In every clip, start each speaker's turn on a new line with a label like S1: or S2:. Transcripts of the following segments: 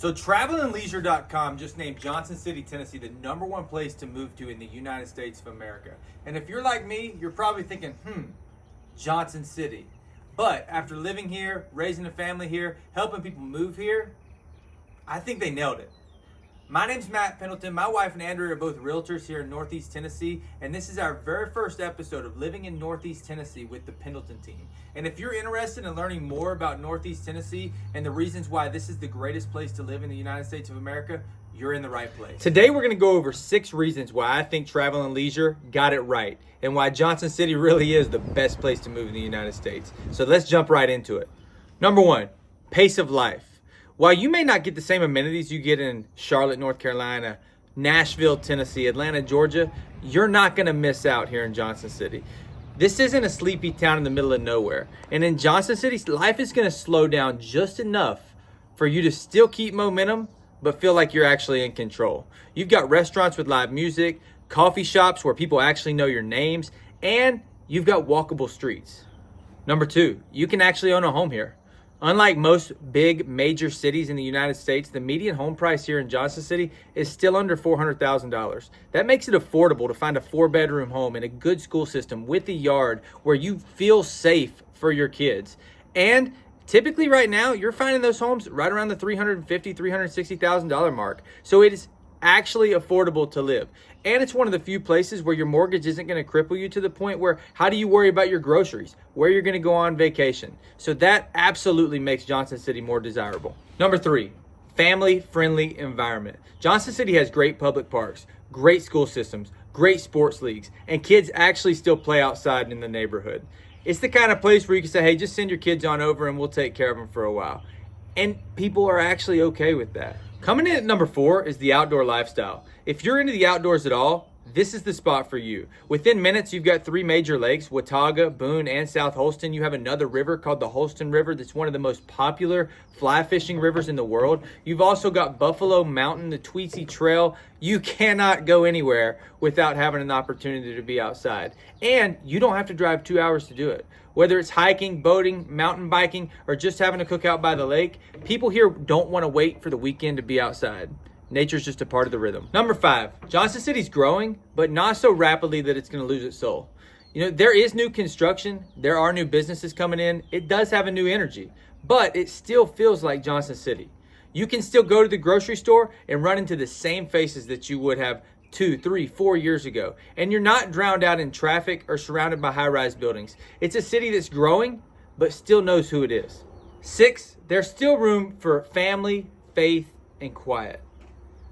S1: So travelandleisure.com just named Johnson City, Tennessee the #1 place to move to in the United States of America. And if you're like me, you're probably thinking, Johnson City. But after living here, raising a family here, helping people move here, I think they nailed it. My name's Matt Pendleton. My wife and Andrea are both realtors here in Northeast Tennessee, and this is our very first episode of living in Northeast Tennessee with the Pendleton team. And if you're interested in learning more about Northeast Tennessee and the reasons why this is the greatest place to live in the United States of America, you're in the right place. Today we're going to go over 6 reasons why I think Travel and Leisure got it right and why Johnson City really is the best place to move in the United States. So let's jump right into it. Number 1, pace of life. While you may not get the same amenities you get in Charlotte, North Carolina, Nashville, Tennessee, Atlanta, Georgia, you're not going to miss out here in Johnson City. This isn't a sleepy town in the middle of nowhere. And in Johnson City, life is going to slow down just enough for you to still keep momentum, but feel like you're actually in control. You've got restaurants with live music, coffee shops where people actually know your names, and you've got walkable streets. Number 2, you can actually own a home here. Unlike most big major cities in the United States, the median home price here in Johnson City is still under $400,000. That makes it affordable to find a 4-bedroom home in a good school system with a yard where you feel safe for your kids. And typically right now, you're finding those homes right around the $350,000, $360,000 mark. So it is actually affordable to live. And it's one of the few places where your mortgage isn't going to cripple you to the point where how do you worry about your groceries, where you're going to go on vacation. So that absolutely makes Johnson City more desirable. Number 3, family-friendly environment. Johnson City has great public parks, great school systems, great sports leagues, and kids actually still play outside in the neighborhood. It's the kind of place where you can say, hey, just send your kids on over and we'll take care of them for a while. And people are actually okay with that. Coming in at number 4 is the outdoor lifestyle. If you're into the outdoors at all, this is the spot for you. Within minutes, you've got 3 major lakes, Watauga, Boone, and South Holston. You have another river called the Holston River that's one of the most popular fly fishing rivers in the world. You've also got Buffalo Mountain, the Tweetsie Trail. You cannot go anywhere without having an opportunity to be outside. And you don't have to drive 2 hours to do it. Whether it's hiking, boating, mountain biking, or just having a cookout by the lake, people here don't want to wait for the weekend to be outside. Nature's just a part of the rhythm. Number 5, Johnson City's growing, but not so rapidly that it's going to lose its soul. You know, there is new construction. There are new businesses coming in. It does have a new energy, but it still feels like Johnson City. You can still go to the grocery store and run into the same faces that you would have 2, 3, 4 years ago. And you're not drowned out in traffic or surrounded by high-rise buildings. It's a city that's growing, but still knows who it is. 6, there's still room for family, faith, and quiet.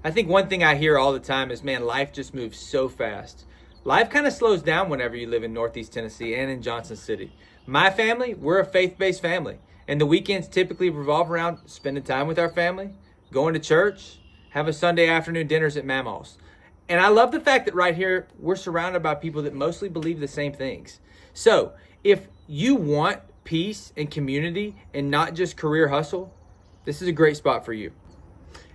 S1: I think one thing I hear all the time is, man, life just moves so fast. Life kind of slows down whenever you live in Northeast Tennessee and in Johnson City. My family, we're a faith-based family. And the weekends typically revolve around spending time with our family, going to church, having Sunday afternoon dinners at Mama's. And I love the fact that right here, we're surrounded by people that mostly believe the same things. So if you want peace and community and not just career hustle, this is a great spot for you.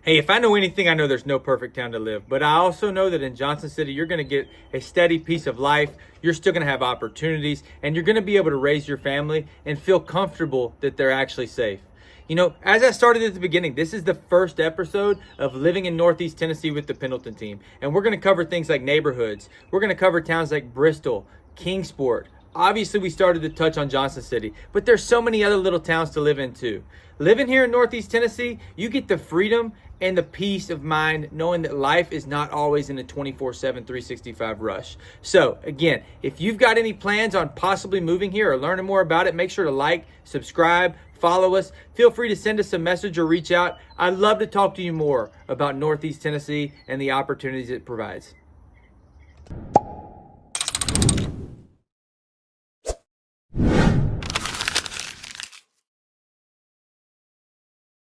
S1: Hey, if I know anything, I know there's no perfect town to live, but I also know that in Johnson City, you're going to get a steady piece of life. You're still going to have opportunities, and you're going to be able to raise your family and feel comfortable that they're actually safe. You know, as I started at the beginning, this is the first episode of living in Northeast Tennessee with the Pendleton team, and we're going to cover things like neighborhoods. We're going to cover towns like Bristol, Kingsport. Obviously, we started to touch on Johnson City, but there's so many other little towns to live in too. Living here in Northeast Tennessee, you get the freedom and the peace of mind knowing that life is not always in a 24/7, 365 rush. So again, if you've got any plans on possibly moving here or learning more about it, make sure to like, subscribe, follow us. Feel free to send us a message or reach out. I'd love to talk to you more about Northeast Tennessee and the opportunities it provides.